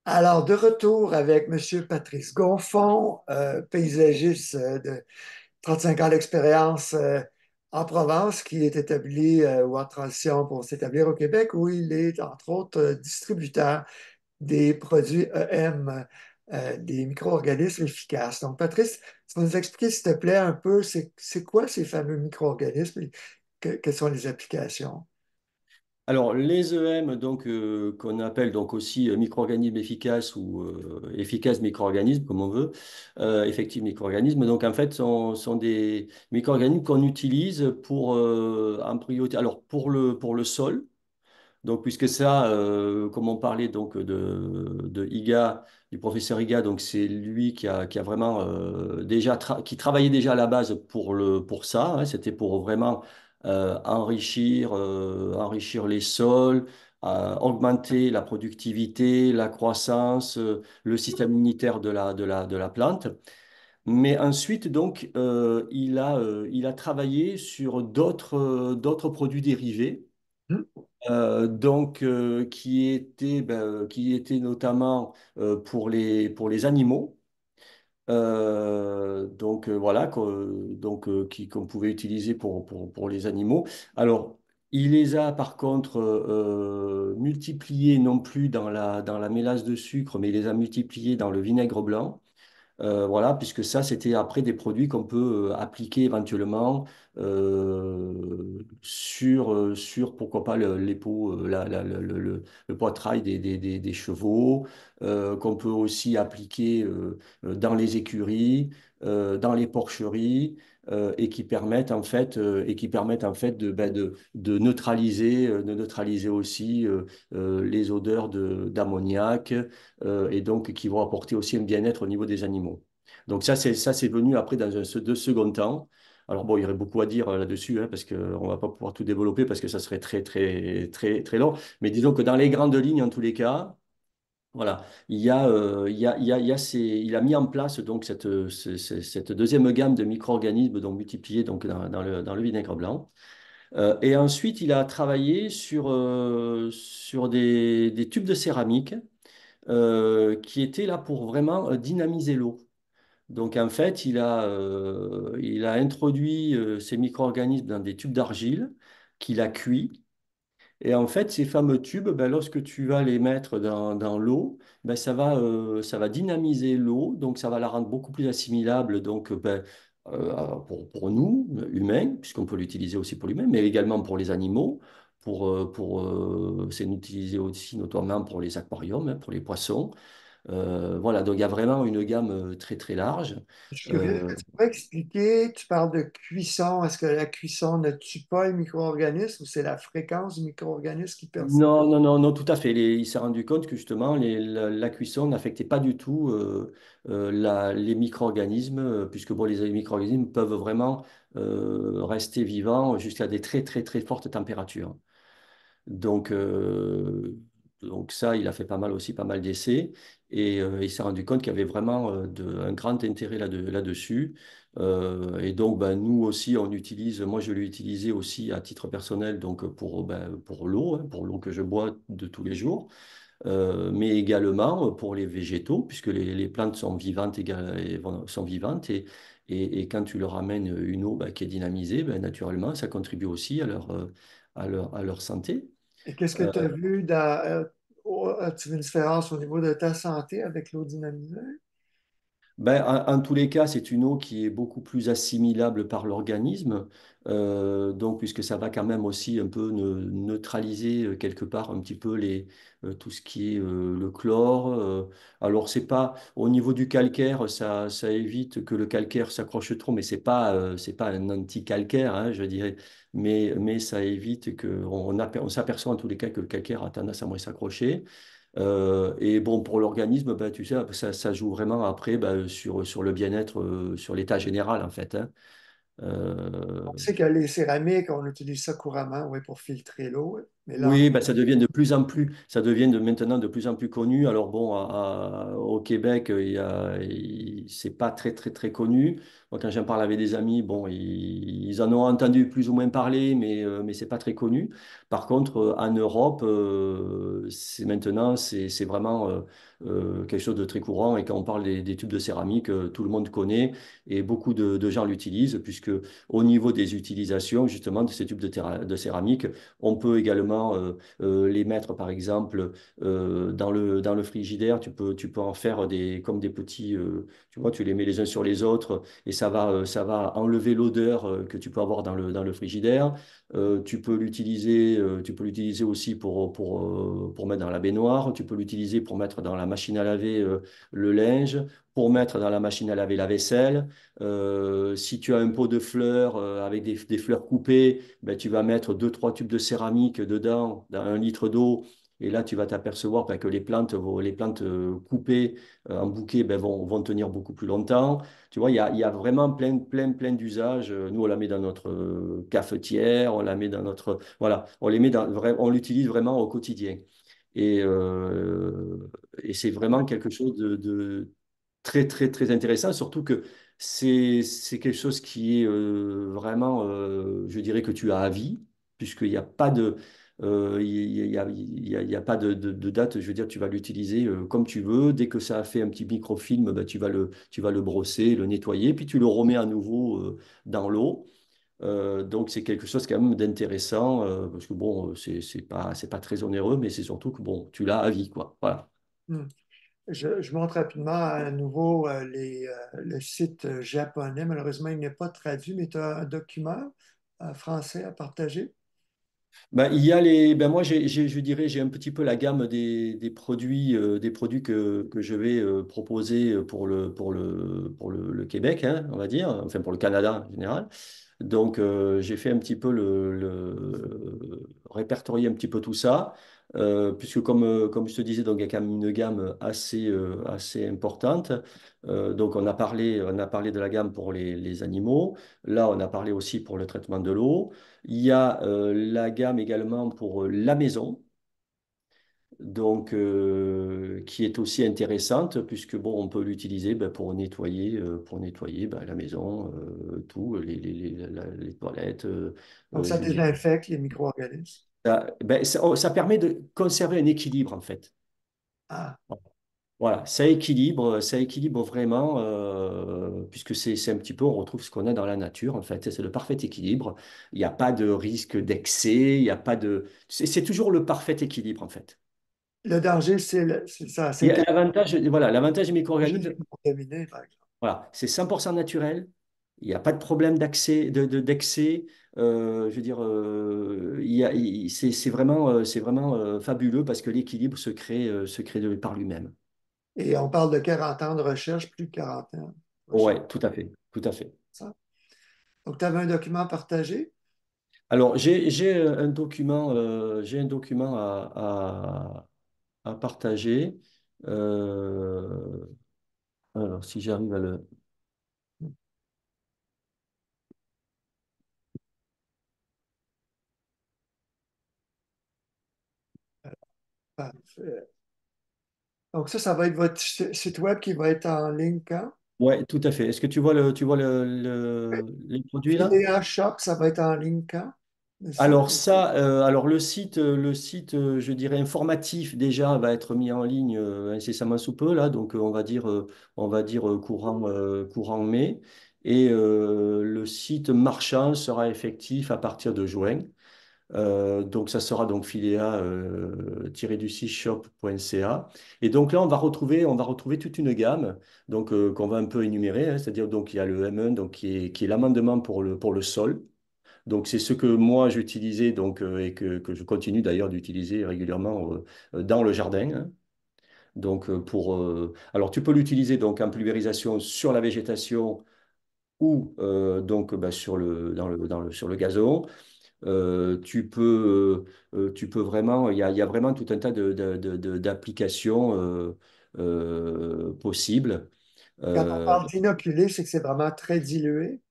Alors, de retour avec Monsieur Patrice Gonfond, paysagiste de 35 ans d'expérience en Provence, qui est établi ou en transition pour s'établir au Québec, où il est, entre autres, distributeur des produits EM, des micro-organismes efficaces. Donc, Patrice, tu vas nous expliquer, s'il te plaît, un peu, c'est quoi ces fameux micro-organismes et quelles sont les applications? Alors, les EM, donc, qu'on appelle donc aussi micro-organismes efficaces ou efficaces micro-organismes, comme on veut, effectifs micro-organismes, donc en fait, sont des micro-organismes qu'on utilise pour, en priorité, alors pour le sol, donc, puisque ça, comme on parlait donc de Iga, du professeur Iga, donc c'est lui qui a vraiment qui travaillait déjà à la base pour ça, hein, c'était pour vraiment enrichir les sols, augmenter la productivité, la croissance, le système immunitaire de la plante. Mais ensuite, donc, il a travaillé sur d'autres produits dérivés Hmm? qui était notamment pour les animaux. Voilà, qu'on pouvait utiliser pour les animaux. Alors, il les a par contre multipliés, non plus dans la mélasse de sucre, mais il les a multipliés dans le vinaigre blanc. Voilà, puisque ça, c'était après des produits qu'on peut appliquer éventuellement sur pourquoi pas, l'épeau, le poitrail des chevaux, qu'on peut aussi appliquer dans les écuries, dans les porcheries, et qui permettent en fait de neutraliser aussi les odeurs d'ammoniac, et donc qui vont apporter aussi un bien-être au niveau des animaux. Donc ça, c'est venu après dans de second temps. Alors bon, il y aurait beaucoup à dire là-dessus, hein, parce qu'on ne va pas pouvoir tout développer parce que ça serait très long. Mais disons que dans les grandes lignes, en tous les cas, voilà, il a mis en place donc cette deuxième gamme de micro-organismes donc multipliés donc dans le vinaigre blanc. Et ensuite, il a travaillé sur des tubes de céramique qui étaient là pour vraiment dynamiser l'eau. Donc en fait, il a introduit ces micro-organismes dans des tubes d'argile qu'il a cuits. Et en fait, ces fameux tubes, ben, lorsque tu vas les mettre dans l'eau, ben, ça va dynamiser l'eau, donc ça va la rendre beaucoup plus assimilable pour nous, humains, puisqu'on peut l'utiliser aussi pour l'humain, mais également pour les animaux. C'est utilisé aussi notamment pour les aquariums, hein, pour les poissons. Voilà, donc il y a vraiment une gamme très large. Je suis curieux, est-ce Euh, que tu pourrais expliquer, tu parles de cuisson, est-ce que la cuisson ne tue pas les micro-organismes ou c'est la fréquence du micro-organisme qui persiste? non, tout à fait. Il s'est rendu compte que justement, la cuisson n'affectait pas du tout les micro-organismes, puisque bon, les micro-organismes peuvent vraiment rester vivants jusqu'à des très fortes températures. Donc, donc ça, il a fait pas mal d'essais, et il s'est rendu compte qu'il y avait vraiment un grand intérêt là-dessus. Et donc, ben, nous aussi, moi je l'ai utilisé aussi à titre personnel, donc pour l'eau, hein, pour l'eau que je bois de tous les jours, mais également pour les végétaux, puisque les plantes sont vivantes, sont vivantes, et quand tu leur amènes une eau ben, qui est dynamisée, ben, naturellement, ça contribue aussi à leur santé. Et qu'est-ce que Euh, tu as vu as-tu vu une différence au niveau de ta santé avec l'eau dynamisée? Ben, en tous les cas, c'est une eau qui est beaucoup plus assimilable par l'organisme, donc puisque ça va quand même aussi un peu neutraliser quelque part un petit peu tout ce qui est le chlore. Alors c'est pas au niveau du calcaire, ça évite que le calcaire s'accroche trop, mais c'est pas un anti-calcaire, hein, je dirais, mais ça évite on s'aperçoit en tous les cas que le calcaire a tendance à moins s'accrocher. Et bon, pour l'organisme, bah, tu sais, ça joue vraiment après bah, sur le bien-être, sur l'état général, en fait, hein. On Euh, sait que les céramiques, on utilise ça couramment, oui, pour filtrer l'eau, Mais là, Oui, ben, ça devient maintenant de plus en plus connu. Alors bon, au Québec, c'est pas très très très connu. Moi, quand j'en parle avec des amis, bon, ils en ont entendu plus ou moins parler, mais c'est pas très connu. Par contre, en Europe, c'est vraiment quelque chose de très courant. Et quand on parle des tubes de céramique, tout le monde connaît et beaucoup de gens l'utilisent, puisque au niveau des utilisations justement de ces tubes de céramique, on peut également les mettre, par exemple, dans le frigidaire. Tu peux en faire comme des petits, tu vois, tu les mets les uns sur les autres et ça va enlever l'odeur que tu peux avoir dans le frigidaire. Tu peux l'utiliser aussi pour mettre dans la baignoire. Tu peux l'utiliser pour mettre dans la machine à laver le linge, pour mettre dans la machine à laver la vaisselle. Si tu as un pot de fleurs avec des fleurs coupées, ben, tu vas mettre deux, trois tubes de céramique dedans, dans 1 litre d'eau. Et là, tu vas t'apercevoir ben, que les plantes coupées en bouquet ben, vont tenir beaucoup plus longtemps. Tu vois, il y a vraiment plein d'usages. Nous, on la met dans notre cafetière, on la met dans notre... Voilà, on l'utilise vraiment au quotidien. Et, euh, et c'est vraiment quelque chose de très intéressant, surtout que c'est quelque chose qui est vraiment, je dirais que tu as à vie, puisqu'il n'y a pas de, il y a pas de date, je veux dire, tu vas l'utiliser comme tu veux. Dès que ça a fait un petit microfilm, bah, tu vas le brosser, le nettoyer, puis tu le remets à nouveau dans l'eau. Donc c'est quelque chose quand même d'intéressant, parce que bon, c'est pas très onéreux, mais c'est surtout que bon, tu l'as à vie, quoi. Voilà. hmm. Je montre rapidement à nouveau le site japonais. Malheureusement, il n'est pas traduit, mais tu as un document français à partager. Ben, il y a moi, je dirais, j'ai un petit peu la gamme des produits que je vais proposer pour le Québec, hein, on va dire, enfin pour le Canada en général. Donc, j'ai fait un petit peu répertorier un petit peu tout ça, puisque comme je te disais, donc il y a quand même une gamme assez importante. Donc, on a parlé de la gamme pour les animaux. Là, on a parlé aussi pour le traitement de l'eau. Il y a la gamme également pour la maison, donc qui est aussi intéressante puisque bon, on peut l'utiliser ben, pour nettoyer ben, la maison, tout, les toilettes. Donc, ça Je veux dire, désinfecte les micro-organismes. ça permet de conserver un équilibre en fait. Ah, Voilà, ça équilibre vraiment, puisque c'est un petit peu, on retrouve ce qu'on a dans la nature, en fait, c'est le parfait équilibre. Il n'y a pas de risque d'excès, il n'y a pas de... C'est toujours le parfait équilibre, en fait. le danger, c'est ça, c'est quand L'avantage des les jeunes micro-organismes, sont contaminés, par exemple. voilà, c'est 100% naturel, il n'y a pas de problème d'excès, je veux dire, c'est vraiment fabuleux parce que l'équilibre se crée par lui-même. Et on parle de 40 ans de recherche, plus de 40 ans de recherche. Ouais, tout à fait, tout à fait. Ça. Donc, tu avais un document partagé. Alors, j'ai un document à partager. Euh, alors, si j'arrive à le... Parfait. Donc, ça va être votre site web qui va être en ligne quand? Ouais, tout à fait. Est-ce que tu vois les produits là? Phileas Shop, ça va être en ligne quand? Le site? Alors le site, je dirais informatif déjà va être mis en ligne incessamment sous peu là, donc on va dire courant mai, et le site marchand sera effectif à partir de juin. Donc, ça sera donc filéa-du-6shop.ca. Et donc là, on va retrouver toute une gamme donc, qu'on va un peu énumérer, hein. C'est-à-dire, donc, il y a le M1 donc, qui est l'amendement pour le sol. Donc, c'est ce que moi j'utilisais donc, et que je continue d'ailleurs d'utiliser régulièrement dans le jardin, hein. Donc, alors, tu peux l'utiliser donc en pulvérisation sur la végétation ou donc, bah, sur le gazon. Tu peux vraiment, il y a vraiment tout un tas d'applications possibles. Quand on Euh, parle d'inoculer, c'est que c'est vraiment très dilué.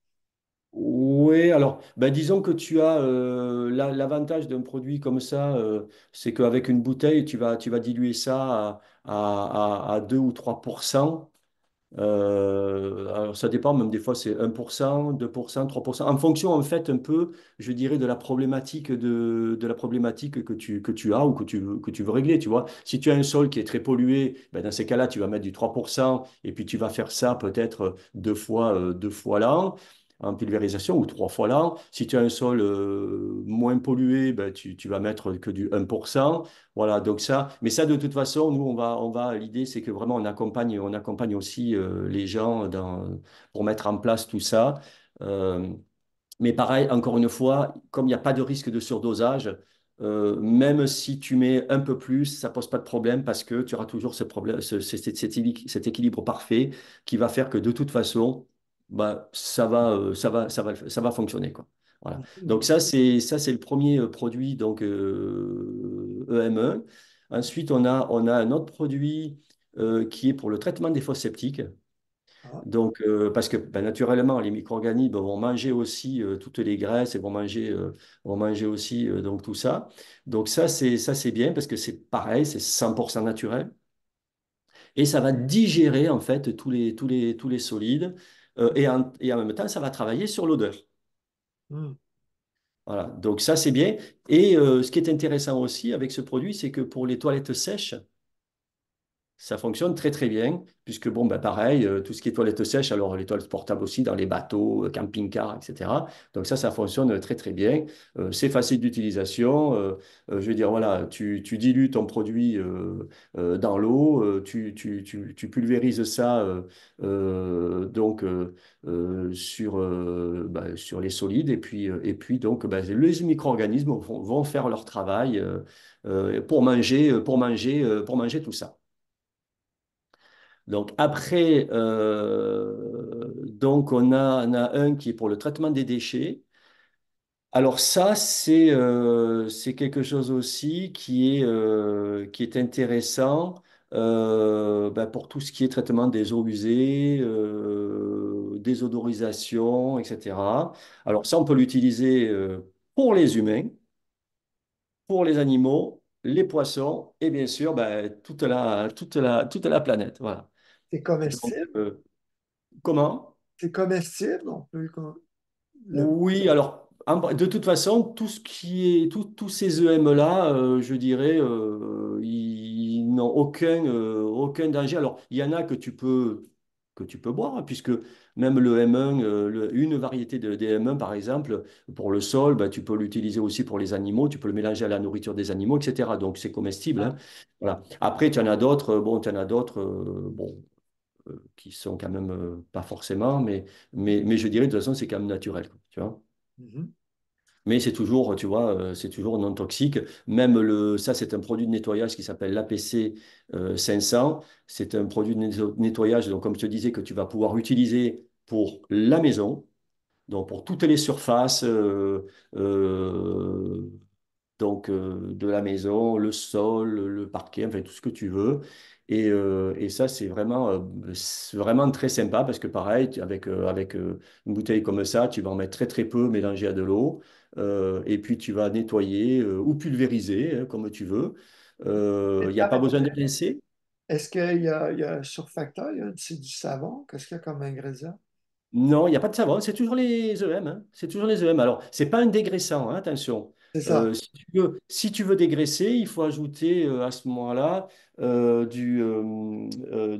Oui, alors, ben, disons que tu as l'avantage d'un produit comme ça, c'est qu'avec une bouteille, tu vas diluer ça à 2 ou 3%. Alors ça dépend, même des fois c'est 1%, 2%, 3%, en fonction en fait un peu, je dirais, de la problématique que tu as ou que tu veux régler, tu vois. Si tu as un sol qui est très pollué, ben dans ces cas-là, tu vas mettre du 3% et puis tu vas faire ça peut-être deux fois l'an en pulvérisation ou trois fois l'an. Si tu as un sol moins pollué, ben, tu vas mettre que du 1%. Voilà, donc ça, mais ça de toute façon, nous, l'idée, c'est que vraiment on accompagne aussi les gens pour mettre en place tout ça. Euh, mais pareil, encore une fois, comme il n'y a pas de risque de surdosage, même si tu mets un peu plus, ça pose pas de problème parce que tu auras toujours ce problème, cet équilibre parfait qui va faire que de toute façon, bah, ça va fonctionner, quoi. Voilà. Donc ça c'est le premier produit donc EM1. Ensuite, on a un autre produit qui est pour le traitement des fosses septiques. Ah, Donc, parce que ben, naturellement, les micro-organismes vont manger aussi toutes les graisses et vont manger aussi donc tout ça. Donc ça c'est bien parce que c'est pareil, c'est 100% naturel et ça va digérer en fait tous les solides et en même temps, ça va travailler sur l'odeur. hmm. Voilà, donc ça c'est bien. Et ce qui est intéressant aussi avec ce produit, c'est que pour les toilettes sèches, ça fonctionne très très bien, puisque bon, ben pareil, tout ce qui est toilettes sèches, alors les toilettes portables aussi dans les bateaux, camping-cars, etc. Donc ça fonctionne très très bien. C'est facile d'utilisation. Je veux dire, voilà, tu dilues ton produit dans l'eau, tu pulvérises ça donc sur les solides, et puis donc ben, les micro-organismes vont faire leur travail pour manger tout ça. Donc après, donc on a un qui est pour le traitement des déchets. Alors ça, c'est quelque chose aussi qui est intéressant ben, pour tout ce qui est traitement des eaux usées, désodorisation, etc. Alors ça, on peut l'utiliser pour les humains, pour les animaux, les poissons et bien sûr ben, toute la planète. Voilà. C'est Donc, comestible? comment? C'est comestible? On peut le... Oui, alors, de toute façon, tout ce qui est, tous ces EM-là, je dirais, ils n'ont aucun danger. Alors, il y en a que tu peux boire, hein, puisque même le M1, une variété des M1, par exemple, pour le sol, bah, tu peux l'utiliser aussi pour les animaux, tu peux le mélanger à la nourriture des animaux, etc. Donc, c'est comestible, hein. Voilà. Après, tu en as d'autres, bon, tu en as d'autres, bon, qui sont quand même pas forcément, mais je dirais de toute façon, c'est quand même naturel, quoi, tu vois. Mhm. Mais c'est toujours, tu vois, c'est toujours non toxique. Même ça, c'est un produit de nettoyage qui s'appelle l'APC 500. C'est un produit de nettoyage, donc comme je te disais, que tu vas pouvoir utiliser pour la maison, donc pour toutes les surfaces, euh, donc de la maison, le sol, le parquet, enfin tout ce que tu veux. Et ça, c'est vraiment très sympa parce que pareil, avec une bouteille comme ça, tu vas en mettre très très peu mélangé à de l'eau. Et puis tu vas nettoyer ou pulvériser, hein, comme tu veux. Il n'y a pas besoin de rincer. Est-ce il y a un surfactant? C'est du savon? Qu'est-ce qu'il y a comme ingrédient? Non, il n'y a pas de savon, c'est toujours les EM, hein. C'est toujours les EM. Alors, c'est pas un dégraissant, hein, attention. C'est ça. Si tu veux dégraisser, il faut ajouter à ce moment-là du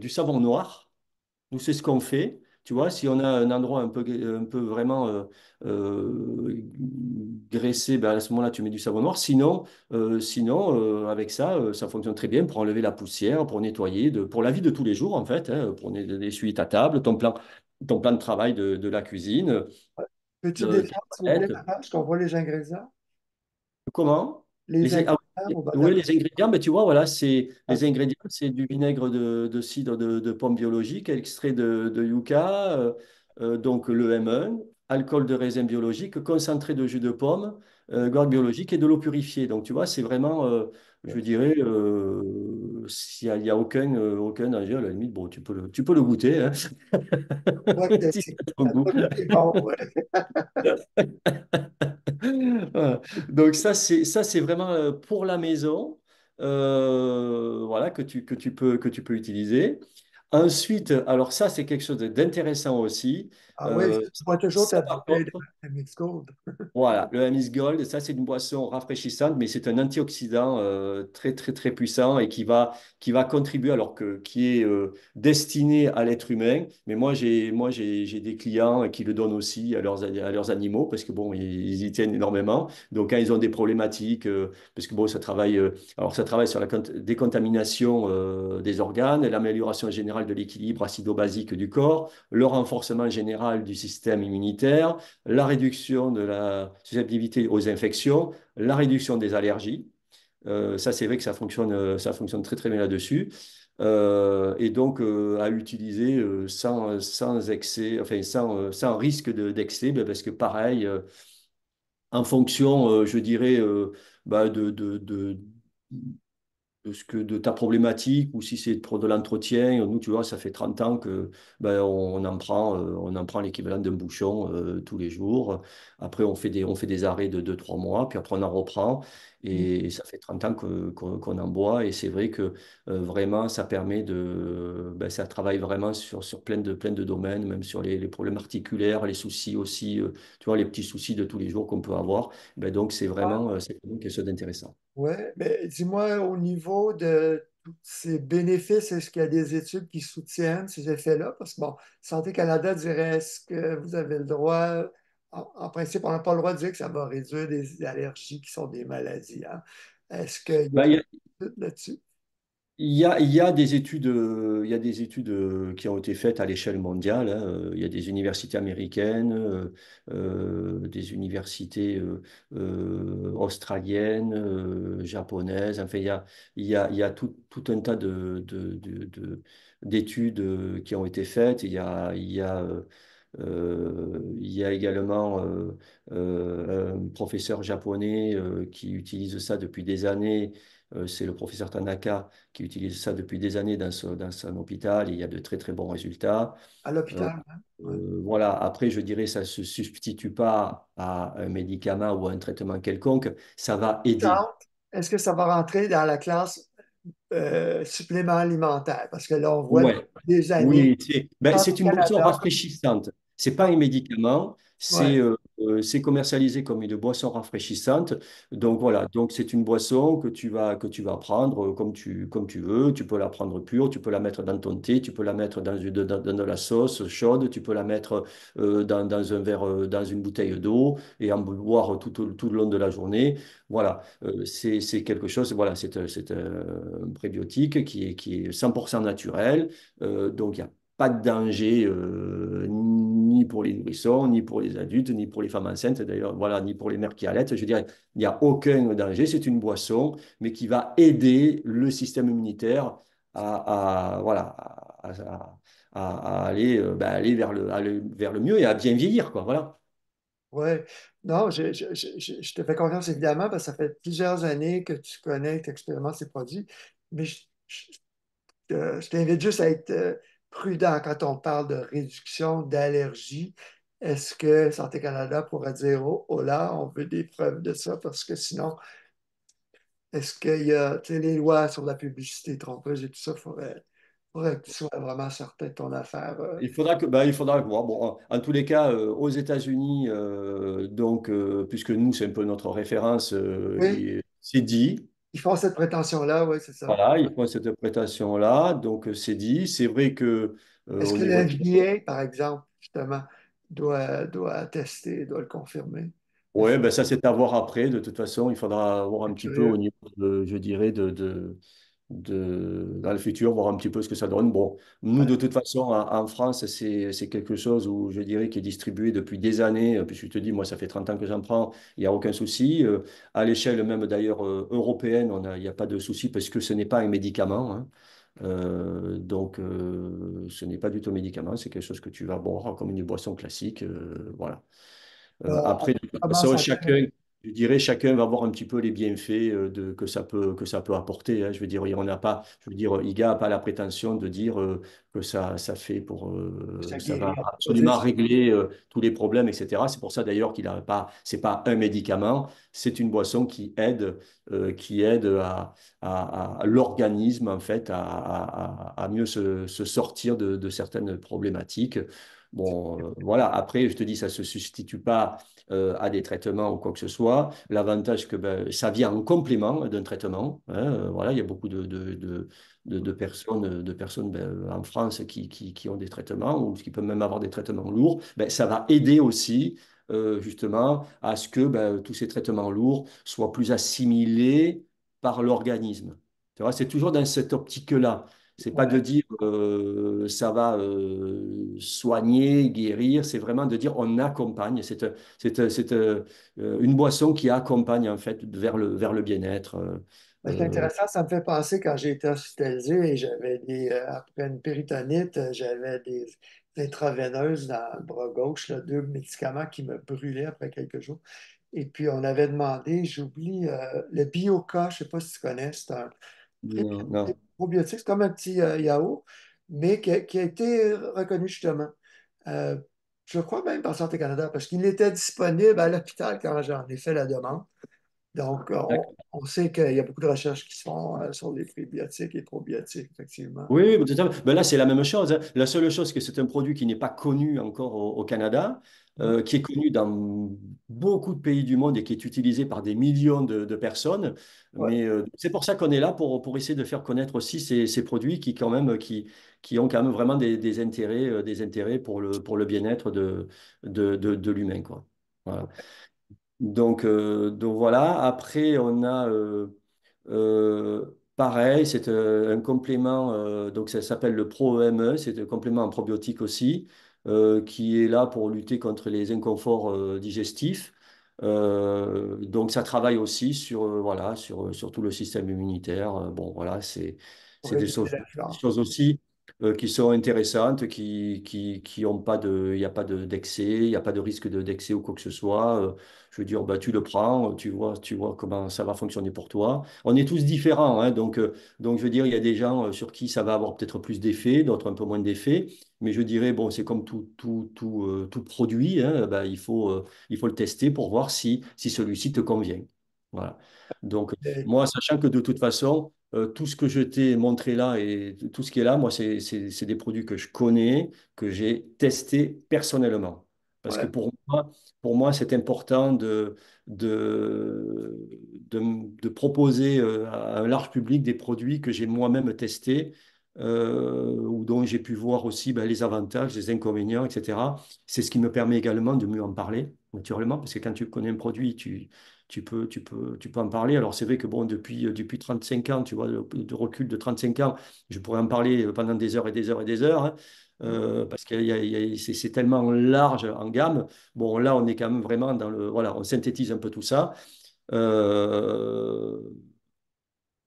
savon noir. Nous, c'est ce qu'on fait. Tu vois, si on a un endroit un peu vraiment graissé, ben à ce moment-là, tu mets du savon noir. Sinon, avec ça, ça fonctionne très bien pour enlever la poussière, pour nettoyer, pour la vie de tous les jours, en fait, hein, pour essuyer ta table, ton plan de travail de la cuisine, Peux-tu tes défaire, s'il vous plaît, toilettes. la page qu'on voit les ingrédients? Comment? Les Ah ingrédients oui, au bas de la oui, page. les ingrédients, ben, tu vois, voilà, les OK. ingrédients, c'est du vinaigre de cidre de pomme biologique, extrait de yucca, donc le M1, alcool de raisin biologique, concentré de jus de pomme, gourde biologique et de l'eau purifiée. Donc, tu vois, c'est vraiment, je dirais, il y a aucun danger, à la limite, bon, tu peux le goûter, hein. Je vois que Si c'est c'est ton goût. c'est bon. Ouais. Voilà. Donc ça, c'est vraiment pour la maison, voilà, que tu peux utiliser. Ensuite, alors ça, c'est quelque chose d'intéressant aussi. Ah oui, Euh, tu bois toujours Ça, ta par bouteille contre, de Mix Gold. voilà, le Amis Gold, ça c'est une boisson rafraîchissante, mais c'est un antioxydant très très très puissant et qui va contribuer, alors que qui est destiné à l'être humain. Mais j'ai des clients qui le donnent aussi à leurs animaux parce que bon, ils y tiennent énormément. Donc quand ils ont des problématiques, parce que bon, ça travaille sur la décontamination des organes, l'amélioration générale de l'équilibre acido-basique du corps, le renforcement général du système immunitaire, la réduction de la susceptibilité aux infections, la réduction des allergies. Ça, c'est vrai que ça fonctionne très, très bien là-dessus. Et donc, à utiliser sans excès, enfin, sans risque d'excès, ben, parce que pareil, en fonction, je dirais, bah, de ta problématique ou si c'est pour de l'entretien. Nous, tu vois, ça fait 30 ans que ben, on en prend l'équivalent d'un bouchon tous les jours. Après, on fait des arrêts de 2 3 mois, puis après, on en reprend. Et ça fait 30 ans qu'on en boit. Et c'est vrai que vraiment, ça permet ben, ça travaille vraiment sur plein de domaines, même sur les problèmes articulaires, les soucis aussi, tu vois, les petits soucis de tous les jours qu'on peut avoir. Ben, donc, c'est vraiment quelque chose d'intéressant. Oui, mais dis-moi, au niveau de tous ces bénéfices, est-ce qu'il y a des études qui soutiennent ces effets-là? Parce que, bon, Santé Canada dirait, est-ce que vous avez le droit, en principe, on n'a pas le droit de dire que ça va réduire des allergies qui sont des maladies, hein? Est-ce qu'il y a Ben, des études là-dessus? il y a des études, il y a des études qui ont été faites à l'échelle mondiale, hein. Il y a des universités américaines, des universités australiennes, japonaises. Enfin, il y a tout un tas d'études qui ont été faites. Il y a également un professeur japonais qui utilise ça depuis des années. C'est le professeur Tanaka qui utilise ça depuis des années dans son hôpital. Et il y a de très très bons résultats. À Euh, l'hôpital, hein? Ouais. voilà. Après, je dirais, ça ne se substitue pas à un médicament ou à un traitement quelconque. Ça va aider. Est-ce que ça va rentrer dans la classe supplément alimentaire? Parce que là, on voit Ouais. depuis des années, Oui, ben, Santé c'est une boisson Canada, rafraîchissante. C'est pas un médicament, ouais. c'est commercialisé comme une boisson rafraîchissante. Donc voilà, donc c'est une boisson que tu vas prendre comme tu veux. Tu peux la prendre pure, tu peux la mettre dans ton thé, tu peux la mettre dans de la sauce chaude, tu peux la mettre dans un verre, dans une bouteille d'eau et en boire tout le long de la journée. Voilà, c'est quelque chose, voilà, c'est un prébiotique qui est 100% naturel. Donc, il n'y a pas de danger ni pour les nourrissons, ni pour les adultes, ni pour les femmes enceintes, d'ailleurs, voilà, ni pour les mères qui allaitent. Je dirais, il n'y a aucun danger. C'est une boisson, mais qui va aider le système immunitaire voilà, à aller, ben, aller vers le mieux et à bien vieillir, quoi. Voilà. Oui, non, je te fais confiance évidemment parce que ça fait plusieurs années que tu connais, que tu expérimentes ces produits, mais je t'invite juste à être prudent quand on parle de réduction d'allergies. Est-ce que Santé Canada pourrait dire, oh, oh là, on veut des preuves de ça parce que sinon, est-ce qu'il y a, tu sais, les lois sur la publicité trompeuse et tout ça, faudrait que tu sois vraiment certain de ton affaire. Il faudra voir. Bon, en tous les cas, aux États-Unis, donc, puisque nous, c'est un peu notre référence, Oui, c'est dit. ils font cette prétention-là, oui, c'est ça. Voilà, ils font cette interprétation-là, donc c'est dit. C'est vrai que Est-ce au que le niveau de... FDA, par exemple, justement, doit attester, doit le confirmer? Ouais, ben ça c'est à voir après. De toute façon, il faudra voir un C'est petit peu curieux. au niveau, je dirais, dans le futur, voir un petit peu ce que ça donne. Bon, nous, Ouais. de toute façon, en France, c'est quelque chose où je dirais qui est distribué depuis des années. Puis je te dis, moi, ça fait 30 ans que j'en prends, il n'y a aucun souci. À l'échelle même d'ailleurs européenne, il n'y a pas de souci parce que ce n'est pas un médicament, hein. Donc, ce n'est pas du tout un médicament, c'est quelque chose que tu vas boire comme une boisson classique. Voilà. Euh, Après, de toute Comment façon, ça chacun, s'appelle? je dirais chacun va voir un petit peu les bienfaits que ça peut apporter, hein. Je veux dire, on n'a pas, je veux dire, IGA n'a pas la prétention de dire que ça fait Ça ça va guérit à absolument proposition. régler tous les problèmes, etc. C'est pour ça d'ailleurs qu'il a pas, c'est pas un médicament, c'est une boisson qui aide à l'organisme en fait à mieux se sortir de certaines problématiques. Bon, voilà. Après, je te dis, ça se substitue pas à des traitements ou quoi que ce soit. L'avantage que ben, ça vient en complément d'un traitement, hein. Voilà, il y a beaucoup de personnes ben, en France qui ont des traitements ou qui peuvent même avoir des traitements lourds. Ben, ça va aider aussi justement à ce que ben, tous ces traitements lourds soient plus assimilés par l'organisme. Tu vois, c'est toujours dans cette optique-là. C'est pas de Ouais. dire ça va soigner, guérir, c'est vraiment de dire on accompagne. C'est une boisson qui accompagne en fait vers le bien-être. C'est Euh, intéressant, ça me fait penser quand j'ai été hospitalisé et j'avais après une péritonite, j'avais des intraveineuses dans le bras gauche, là, deux médicaments qui me brûlaient après quelques jours. Et puis, on avait demandé, j'oublie, le Bioca, je ne sais pas si tu connais, c'est un non, non. probiotique, c'est comme un petit yaourt, mais qui a été reconnu justement. Euh, je crois même par Santé Canada, parce qu'il était disponible à l'hôpital quand j'en ai fait la demande. Donc, on sait qu'il y a beaucoup de recherches qui se font sur les prébiotiques et probiotiques, effectivement. Oui, oui, tout à fait. Ben là, c'est la même chose, hein. La seule chose, c'est que c'est un produit qui n'est pas connu encore au Canada, Mhm. qui est connu dans beaucoup de pays du monde et qui est utilisé par des millions de personnes. Ouais, Mais c'est pour ça qu'on est là, pour essayer de faire connaître aussi ces produits quand même, qui ont quand même vraiment des intérêts pour le bien-être de l'humain, quoi. Voilà. Donc voilà, après on a pareil, c'est un complément, donc ça s'appelle le Pro-EME, c'est un complément en probiotique aussi, qui est là pour lutter contre les inconforts digestifs. Donc ça travaille aussi sur, voilà, sur tout le système immunitaire. Bon voilà, pour c'est des éviter choses, la des flore. choses aussi qui sont intéressantes, qui ont pas il n'y a pas d'excès, il n'y a pas de risque d'excès ou quoi que ce soit. Je veux dire, bah, tu le prends, tu vois comment ça va fonctionner pour toi. On est tous différents, hein, donc je veux dire, il y a des gens sur qui ça va avoir peut-être plus d'effets, d'autres un peu moins d'effets. Mais je dirais, bon, c'est comme tout produit, hein, bah, il faut le tester pour voir si celui-ci te convient. Voilà. Donc, Et- moi, sachant que de toute façon, tout ce que je t'ai montré là et tout ce qui est là, moi, c'est des produits que je connais, que j'ai testés personnellement. Parce que ouais, pour moi, c'est important de proposer à un large public des produits que j'ai moi-même testés, ou dont j'ai pu voir aussi ben, les avantages, les inconvénients, etc. C'est ce qui me permet également de mieux en parler, naturellement, parce que quand tu connais un produit, tu peux en parler. Alors, c'est vrai que bon, depuis 35 ans, tu vois, de recul de 35 ans, je pourrais en parler pendant des heures et des heures et des heures, hein, parce que c'est tellement large en gamme. Bon, là, on est quand même vraiment dans le... Voilà, on synthétise un peu tout ça. Euh,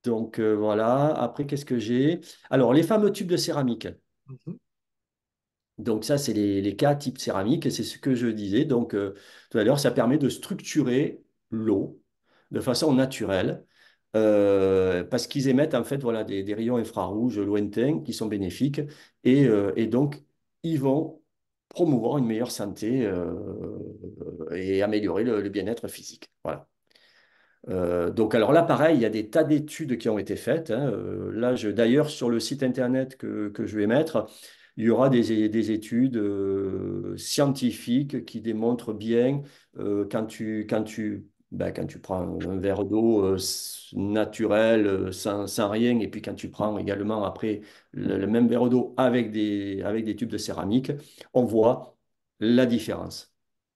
voilà. Après, qu'est-ce que j'ai? Alors, les fameux tubes de céramique. mhm. Donc ça, c'est les cas type céramique, et c'est ce que je disais. Donc tout à l'heure, ça permet de structurer l'eau de façon naturelle, parce qu'ils émettent en fait voilà, des rayons infrarouges lointains qui sont bénéfiques, et donc ils vont promouvoir une meilleure santé et améliorer le bien-être physique. Voilà. Donc alors là, pareil, il y a des tas d'études qui ont été faites, hein. Là, d'ailleurs, sur le site internet que je vais mettre, il y aura des études scientifiques qui démontrent bien quand tu prends un verre d'eau naturel, sans rien, et puis quand tu prends également après le même verre d'eau avec des tubes de céramique, on voit la différence.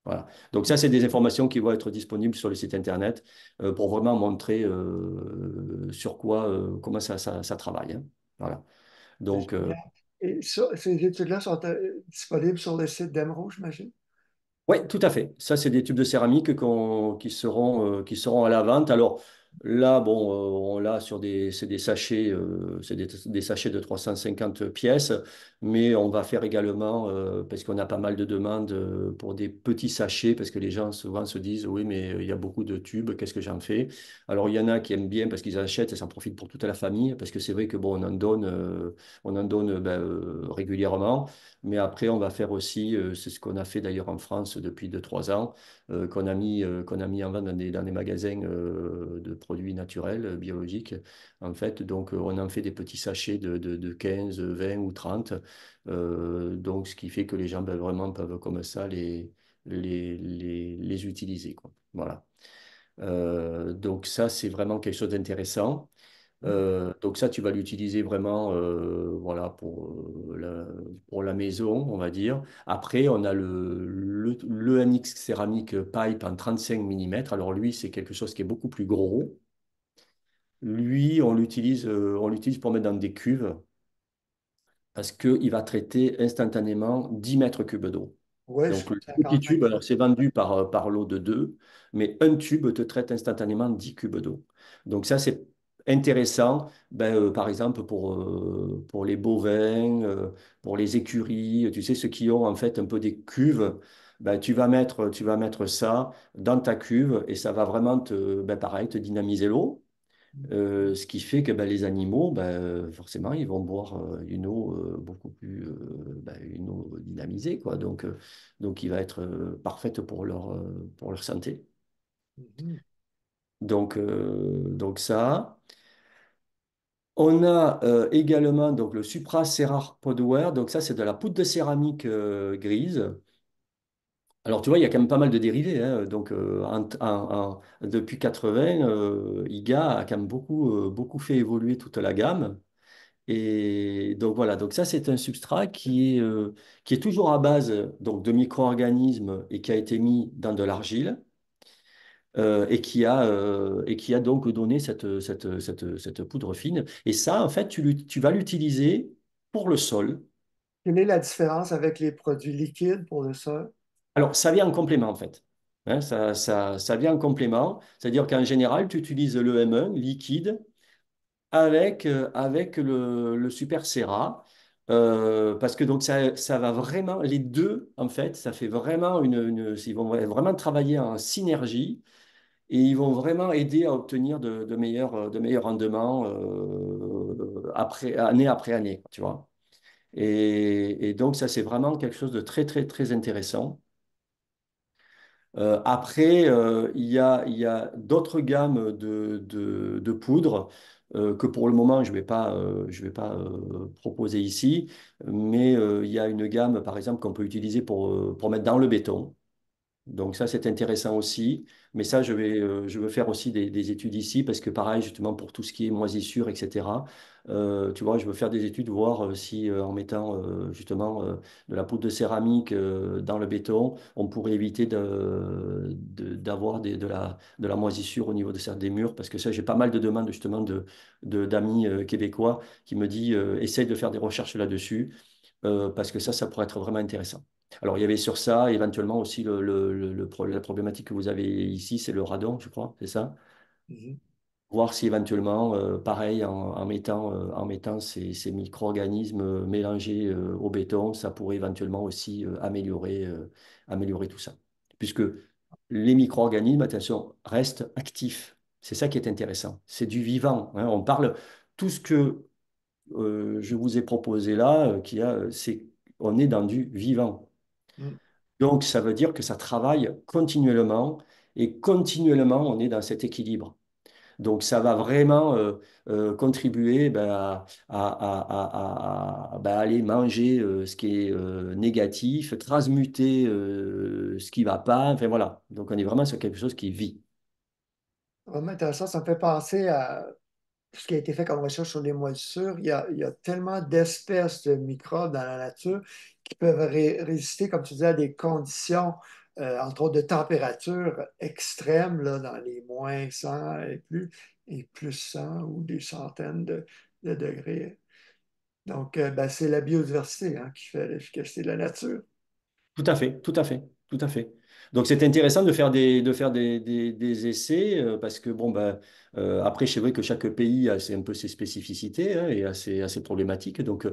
Voilà. Donc ça, c'est des informations qui vont être disponibles sur le site internet pour vraiment montrer sur quoi, comment ça travaille, hein. Voilà. C'est Donc, génial. Et ces études-là sont disponibles sur le site d'Emeraude, j'imagine? oui, tout à fait. Ça, c'est des tubes de céramique qui seront à la vente. Alors, Là, bon, on l'a sur c'est des sachets, c'est des sachets de 350 pièces, mais on va faire également, parce qu'on a pas mal de demandes pour des petits sachets, parce que les gens souvent se disent, oui, mais il y a beaucoup de tubes, qu'est-ce que j'en fais? Alors, il y en a qui aiment bien parce qu'ils achètent et ça en profite pour toute la famille, parce que c'est vrai que bon, on en donne ben, régulièrement, mais après, on va faire aussi, c'est ce qu'on a fait d'ailleurs en France depuis 2 3 ans qu'on a mis en vente dans des magasins de produits naturels, biologiques, en fait. Donc, on en fait des petits sachets de 15, 20 ou 30. Donc, ce qui fait que les gens ben, vraiment peuvent comme ça les utiliser, quoi. Voilà. Donc, ça, c'est vraiment quelque chose d'intéressant. Donc ça, tu vas l'utiliser vraiment voilà, pour la maison, on va dire. Après, on a le NX céramique pipe en 35 mm. Alors lui, c'est quelque chose qui est beaucoup plus gros. Lui, on l'utilise pour mettre dans des cuves parce qu'il va traiter instantanément 10 mètres cubes d'eau. Oui, Donc, le c'est petit quand même tube, alors fait. c'est vendu par lot de 2, mais un tube te traite instantanément 10 cubes d'eau. Donc, ça, c'est intéressant, ben, par exemple, pour les bovins, pour les écuries, tu sais, ceux qui ont en fait un peu des cuves, ben, tu vas mettre ça dans ta cuve et ça va vraiment ben, pareil, te dynamiser l'eau. Ce qui fait que ben, les animaux, ben, forcément, ils vont boire une eau beaucoup plus ben, une eau dynamisée, quoi. Donc, il va être parfaite pour leur santé. Mhm. Donc ça. On a également donc, le Supra Cerar Podware. Donc ça, c'est de la poudre de céramique grise. Alors, tu vois, il y a quand même pas mal de dérivés, hein. Donc, depuis 80, IGA a quand même beaucoup fait évoluer toute la gamme. Et donc voilà, donc ça c'est un substrat qui est toujours à base donc, de micro-organismes et qui a été mis dans de l'argile et qui a donc donné cette poudre fine. Et ça, en fait, tu vas l'utiliser pour le sol. Quelle est la différence avec les produits liquides pour le sol? Alors, ça vient en complément en fait. Hein, ça vient en complément, c'est-à-dire qu'en général, tu utilises le M1 liquide avec le Super Serra. Parce que donc ça va vraiment, les deux, en fait, ça fait vraiment ils vont vraiment travailler en synergie et ils vont vraiment aider à obtenir de meilleurs rendements année après année, tu vois. Et donc ça, c'est vraiment quelque chose de très, très, très intéressant. Après, il y a d'autres gammes de poudres que pour le moment, je vais pas proposer ici, mais il y a une gamme, par exemple, qu'on peut utiliser pour mettre dans le béton. Donc ça, c'est intéressant aussi. Mais ça, je veux faire aussi des études ici parce que pareil, justement, pour tout ce qui est moisissure, etc., tu vois, je veux faire des études, voir si en mettant justement de la poudre de céramique dans le béton, on pourrait éviter d'avoir de la moisissure au niveau des murs. Parce que ça, j'ai pas mal de demandes justement d'amis québécois qui me disent, essaye de faire des recherches là-dessus parce que ça pourrait être vraiment intéressant. Alors, il y avait sur ça, éventuellement aussi, la problématique que vous avez ici, c'est le radon, je crois, c'est ça? Mhm. Voir si éventuellement, pareil, en mettant ces micro-organismes mélangés au béton, ça pourrait éventuellement aussi améliorer tout ça. Puisque les micro-organismes, attention, restent actifs. C'est ça qui est intéressant. C'est du vivant, hein. On parle, tout ce que je vous ai proposé là, on est dans du vivant. Mhm. Donc, ça veut dire que ça travaille continuellement et continuellement, on est dans cet équilibre. Donc, ça va vraiment contribuer ben, ben, aller manger ce qui est négatif, transmuter ce qui ne va pas. Enfin, voilà. Donc, on est vraiment sur quelque chose qui vit. Vraiment intéressant, ça me fait penser à tout ce qui a été fait comme recherche sur les moisissures. Il y a tellement d'espèces de microbes dans la nature qui peuvent résister, comme tu disais, à des conditions, entre autres de température extrêmes, là, dans les moins 100 et plus 100 ou des centaines de degrés. Donc, ben, c'est la biodiversité hein, qui fait l'efficacité de la nature. Tout à fait, tout à fait, tout à fait. Donc c'est intéressant de faire des essais parce que bon ben après c'est vrai que chaque pays a un peu ses spécificités hein, et a ses problématiques donc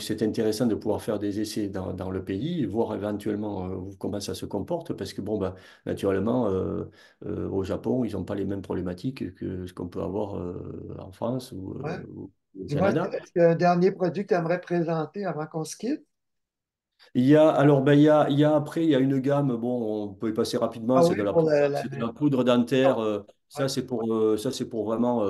c'est intéressant de pouvoir faire des essais dans le pays voir éventuellement comment ça se comporte parce que bon ben naturellement au Japon ils n'ont pas les mêmes problématiques que ce qu'on peut avoir en France Ouais. ou au Dis-moi, Canada. est-ce qu'il y a un dernier produit que tu aimerais présenter avant qu'on se quitte? Alors, ben, après, il y a une gamme, bon, on peut y passer rapidement, Ah oui, pour c'est de la poudre dentaire. ouais. Ça, c'est pour vraiment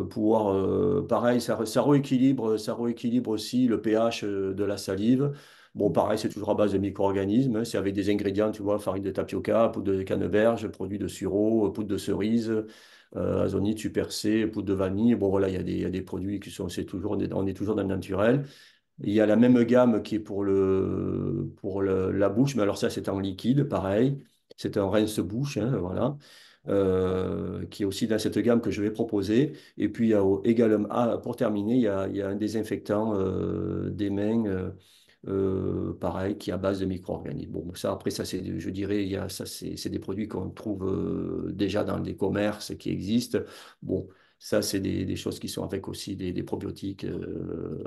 pouvoir, pareil, ça rééquilibre aussi le pH de la salive. Bon, pareil, c'est toujours à base de micro-organismes, hein, c'est avec des ingrédients, tu vois, farine de tapioca, poudre de canneberge, produit de sureau, poudre de cerise, azonite, super C, poudre de vanille. Bon, voilà, il y a des produits on est toujours dans le naturel. Il y a la même gamme qui est pour la bouche, mais alors ça, c'est en liquide, pareil. C'est un rince-bouche, hein, voilà, qui est aussi dans cette gamme que je vais proposer. Et puis, il y a également, pour terminer, il y a un désinfectant des mains, pareil, qui est à base de micro-organismes. Bon, ça, après, ça, je dirais, ça, c'est des produits qu'on trouve déjà dans des commerces qui existent. Bon, ça, c'est des choses qui sont avec aussi des probiotiques,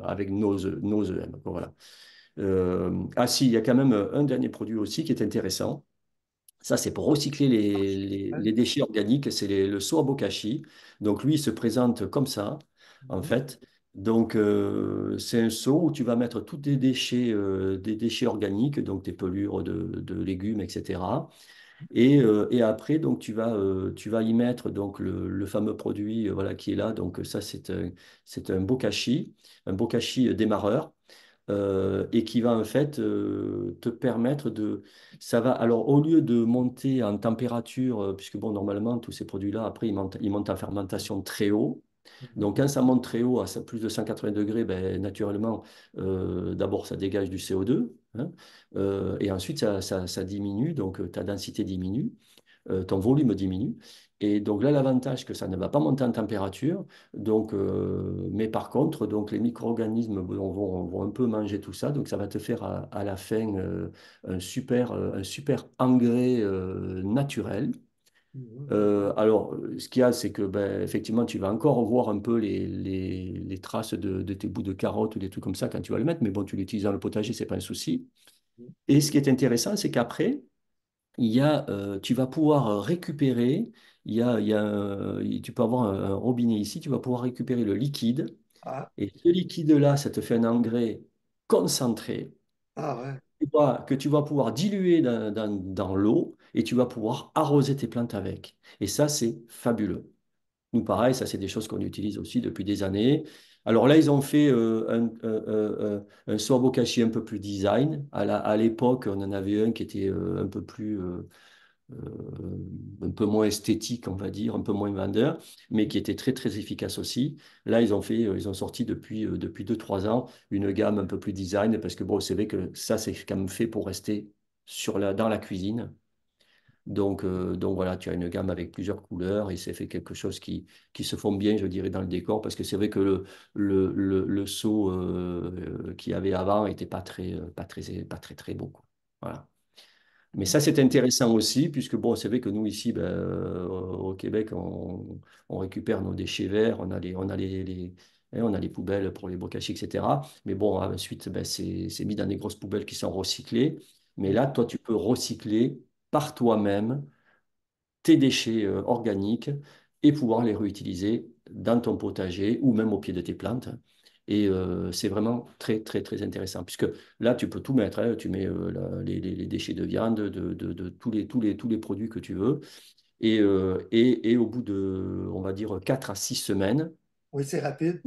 avec nos EM. Voilà. Ah si, il y a quand même un dernier produit aussi qui est intéressant. Ça, c'est pour recycler les déchets organiques. C'est le soa bokashi. Donc, lui, il se présente comme ça, en Mhm. fait. Donc, c'est un seau où tu vas mettre tous des déchets organiques, donc tes pelures de légumes, etc. Et après, donc, tu vas y mettre donc, le fameux produit voilà, qui est là. Donc, ça, c'est un bokashi démarreur et qui va en fait te permettre de... Ça va, alors au lieu de monter en température, puisque bon, normalement, tous ces produits-là, après, ils montent en fermentation très haut. Mhm. Donc quand ça monte très haut, plus de 180 degrés, ben, naturellement, d'abord, ça dégage du CO2, hein, et ensuite, ça diminue, donc ta densité diminue ton volume diminue. Et donc là, l'avantage, que ça ne va pas monter en température. Donc, mais par contre, donc, les micro-organismes vont un peu manger tout ça. Donc, ça va te faire à la fin un super engrais naturel. Mhm. Alors, ce qu'il y a, c'est que ben, effectivement, tu vas encore voir un peu les traces de tes bouts de carottes ou des trucs comme ça quand tu vas le mettre. Mais bon, tu l'utilises dans le potager, c'est pas un souci. Et ce qui est intéressant, c'est qu'après, tu vas pouvoir récupérer, tu peux avoir un robinet ici, tu vas pouvoir récupérer le liquide. Ah, Et ce liquide-là, ça te fait un engrais concentré ah ouais. que tu vas pouvoir diluer dans l'eau et tu vas pouvoir arroser tes plantes avec. Et ça, c'est fabuleux. Nous, pareil, ça, c'est des choses qu'on utilise aussi depuis des années. Alors là, ils ont fait un Soabokashi un peu plus design. À l'époque, on en avait un qui était un peu moins esthétique, on va dire, un peu moins vendeur, mais qui était très, très efficace aussi. Là, ils ont sorti depuis 2, 3 ans une gamme un peu plus design, parce que bon, c'est vrai que ça, c'est quand même fait pour rester dans la cuisine. Donc voilà, tu as une gamme avec plusieurs couleurs et c'est fait quelque chose qui se fond bien, je dirais, dans le décor, parce que c'est vrai que le seau qu'il y avait avant n'était pas très, très beau, quoi. Voilà. Mais ça, c'est intéressant aussi, puisque bon, c'est vrai que nous, ici, ben, au Québec, on récupère nos déchets verts, on a les poubelles pour les bocachis, etc. Mais bon, ensuite, ben, c'est mis dans des grosses poubelles qui sont recyclées. Mais là, toi, tu peux recycler par toi-même tes déchets organiques et pouvoir les réutiliser dans ton potager ou même au pied de tes plantes. Et c'est vraiment très, très, très intéressant, puisque là, tu peux tout mettre, hein. Tu mets les déchets de viande, de tous les produits que tu veux. Et au bout de, on va dire, 4 à 6 semaines, Oui, c'est rapide.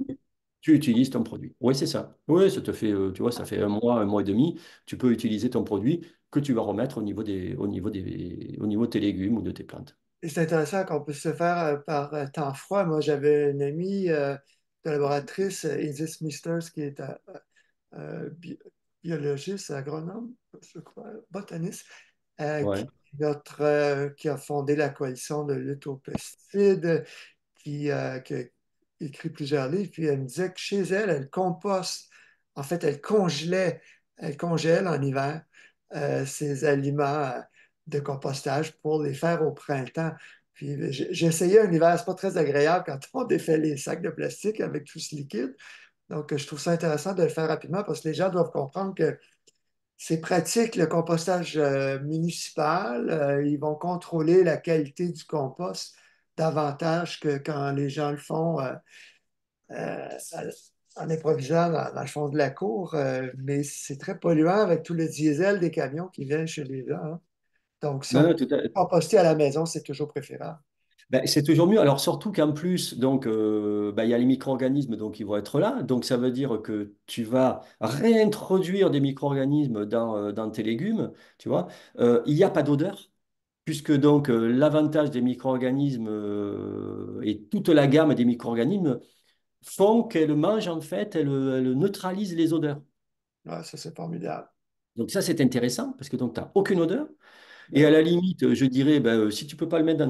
tu utilises ton produit. Oui, c'est ça. Oui, ça te fait, tu vois, ça fait un mois et demi. Tu peux utiliser ton produit que tu vas remettre au niveau de tes légumes ou de tes plantes. Et c'est intéressant qu'on puisse se faire par temps froid. Moi, j'avais une amie collaboratrice, Isis Misters, qui est biologiste, agronome, je crois, botaniste, Ouais. qui a fondé la coalition de lutte aux pesticides, qui a écrit plusieurs livres. Puis elle me disait que chez elle, elle composte. En fait, elle congèle en hiver ses aliments de compostage pour les faire au printemps. Puis j'ai essayé un hiver, c'est pas très agréable quand on défait les sacs de plastique avec tout ce liquide. Donc, je trouve ça intéressant de le faire rapidement parce que les gens doivent comprendre que c'est pratique le compostage municipal. Ils vont contrôler la qualité du compost davantage que quand les gens le font euh, en improvisant dans le fond de la cour. Mais c'est très polluant avec tout le diesel des camions qui viennent chez les gens, hein. Donc, si Non, on peut non, tout à- composter à la maison, c'est toujours préférable. Ben, c'est toujours mieux. Alors surtout qu'en plus, donc, ben, il y a les micro-organismes donc, qui vont être là. Donc ça veut dire que tu vas réintroduire des micro-organismes dans tes légumes. Tu vois. Il n'y a pas d'odeur, puisque donc l'avantage des micro-organismes et toute la gamme des micro-organismes font qu'elles mangent en fait, elles neutralisent les odeurs. Ouais, ça, c'est formidable. Donc ça, c'est intéressant parce que donc tu n'as aucune odeur. Ben Et à oui. la limite, je dirais, ben, si tu peux pas le mettre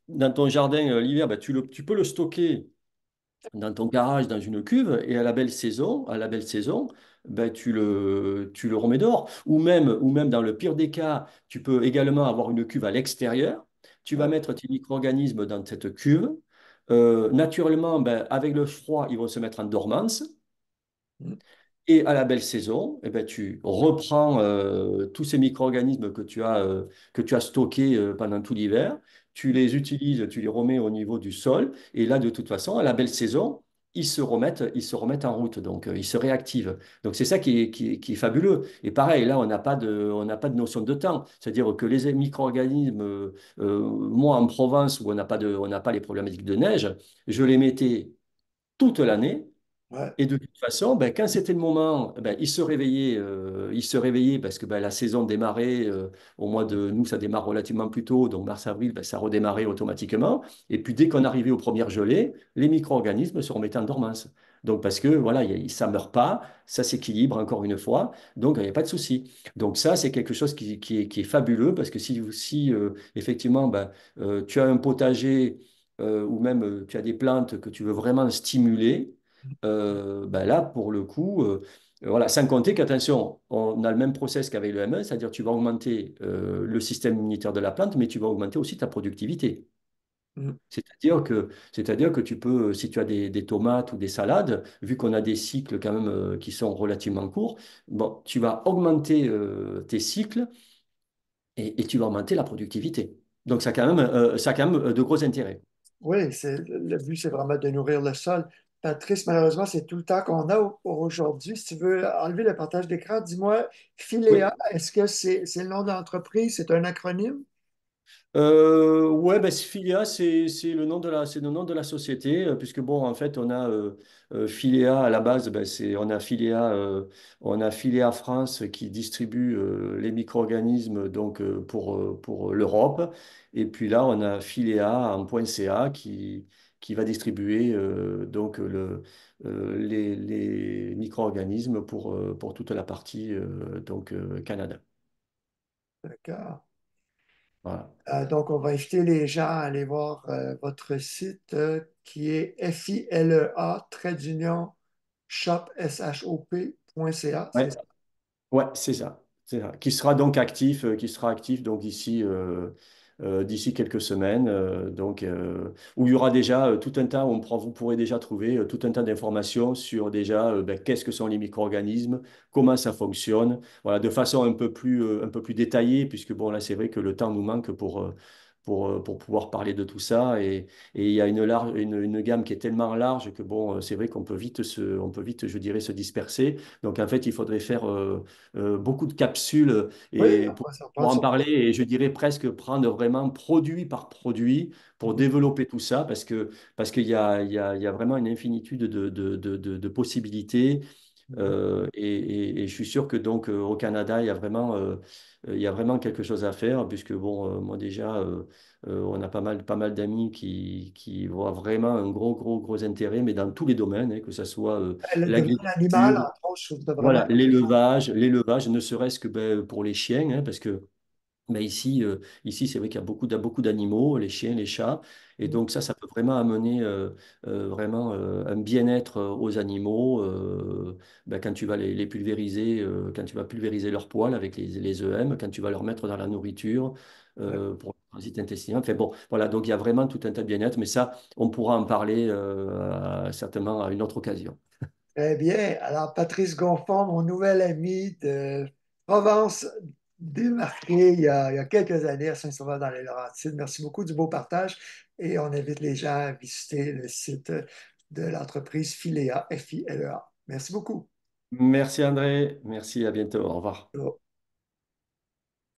dans ton jardin l'hiver, ben, tu peux le stocker dans ton garage, dans une cuve, et à la belle saison, ben, tu le remets dehors. Ou même dans le pire des cas, tu peux également avoir une cuve à l'extérieur. Tu vas Ouais. mettre tes micro-organismes dans cette cuve. Naturellement, ben, avec le froid, ils vont se mettre en dormance. Mm. Et à la belle saison, eh ben, tu reprends tous ces micro-organismes que tu as stockés pendant tout l'hiver, tu les utilises, tu les remets au niveau du sol, et là, de toute façon, à la belle saison, ils se remettent en route, donc ils se réactivent. Donc c'est ça qui est fabuleux. Et pareil, là, on n'a pas de notion de temps. C'est-à-dire que les micro-organismes, moi, en Provence, où on n'a pas les problématiques de neige, je les mettais toute l'année. Ouais. Et de toute façon, ben, quand c'était le moment, ben, il se réveillait parce que ben, la saison démarrait au mois de nous, ça démarre relativement plus tôt, donc mars-avril, ben, ça redémarrait automatiquement. Et puis dès qu'on arrivait aux premières gelées, les micro-organismes se remettaient en dormance. Donc parce que voilà, ça ne meurt pas, ça s'équilibre encore une fois, donc il n'y a pas de souci. Donc ça, c'est quelque chose qui est fabuleux parce que si effectivement ben, tu as un potager ou même tu as des plantes que tu veux vraiment stimuler, ben là, pour le coup, voilà, sans compter qu'attention, on a le même process qu'avec le M1, c'est-à-dire tu vas augmenter le système immunitaire de la plante, mais tu vas augmenter aussi ta productivité. Mm. C'est-à-dire que tu peux, si tu as des tomates ou des salades, vu qu'on a des cycles quand même qui sont relativement courts, bon, tu vas augmenter tes cycles et tu vas augmenter la productivité. Donc ça a quand même de gros intérêts. Oui, le but, c'est vraiment de nourrir le sol. Patrice, malheureusement, c'est tout le temps qu'on a pour aujourd'hui. Si tu veux enlever le partage d'écran, dis-moi, Philéa, Oui. est-ce que c'est le nom de l'entreprise? C'est un acronyme? Ouais, ben, Filia, c'est le nom de c'est le nom de la société, puisque bon, en fait, on a Filia à la base, ben, on a Filia France qui distribue les micro-organismes donc pour l'Europe, et puis là, on a Filia en .ca qui va distribuer donc les micro-organismes pour toute la partie Canada. D'accord. Voilà. Donc, on va inviter les gens à aller voir votre site qui est FILEA, trait d'union, shop, shop.ca, Ouais. c'est ça? Ouais, c'est ça. C'est ça. Qui sera donc actif, qui sera actif donc d'ici quelques semaines, où il y aura déjà tout un tas, vous pourrez déjà trouver tout un tas d'informations sur déjà ben, qu'est-ce que sont les micro-organismes, comment ça fonctionne, voilà, de façon un peu plus détaillée, puisque bon là c'est vrai que le temps nous manque pour pouvoir parler de tout ça et il y a une gamme qui est tellement large que bon c'est vrai on peut vite je dirais se disperser. Donc en fait il faudrait faire beaucoup de capsules Oui, et on va s'en pour prendre en sur. parler et je dirais presque prendre vraiment produit par produit pour Mhm. développer tout ça parce qu'il y a vraiment une infinitude de possibilités. Mhm. Et je suis sûr que donc au Canada, il y a vraiment quelque chose à faire, puisque bon, moi déjà, on a pas mal d'amis qui voient vraiment un gros intérêt, mais dans tous les domaines, hein, que ce soit Le domaine animal, l'agriculture, entre autres, je trouve ça vraiment voilà, intéressant. l'élevage, ne serait-ce que ben, pour les chiens, hein, parce que Mais ici c'est vrai qu'il y a beaucoup d'animaux, les chiens, les chats, et donc ça peut vraiment amener vraiment un bien-être aux animaux ben, quand tu vas les pulvériser, quand tu vas pulvériser leur poil avec les EM, quand tu vas leur mettre dans la nourriture Ouais. pour le transit intestinal. Enfin bon, voilà, donc il y a vraiment tout un tas de bien-être, mais ça, on pourra en parler certainement à une autre occasion. Très bien. Alors, Patrice Gonfond, mon nouvel ami de Provence, démarqué il y a quelques années à Saint-Sauveur dans les Laurentides. Merci beaucoup du beau partage et on invite les gens à visiter le site de l'entreprise Filea, Filea. Merci beaucoup. Merci André, merci, à bientôt, au revoir.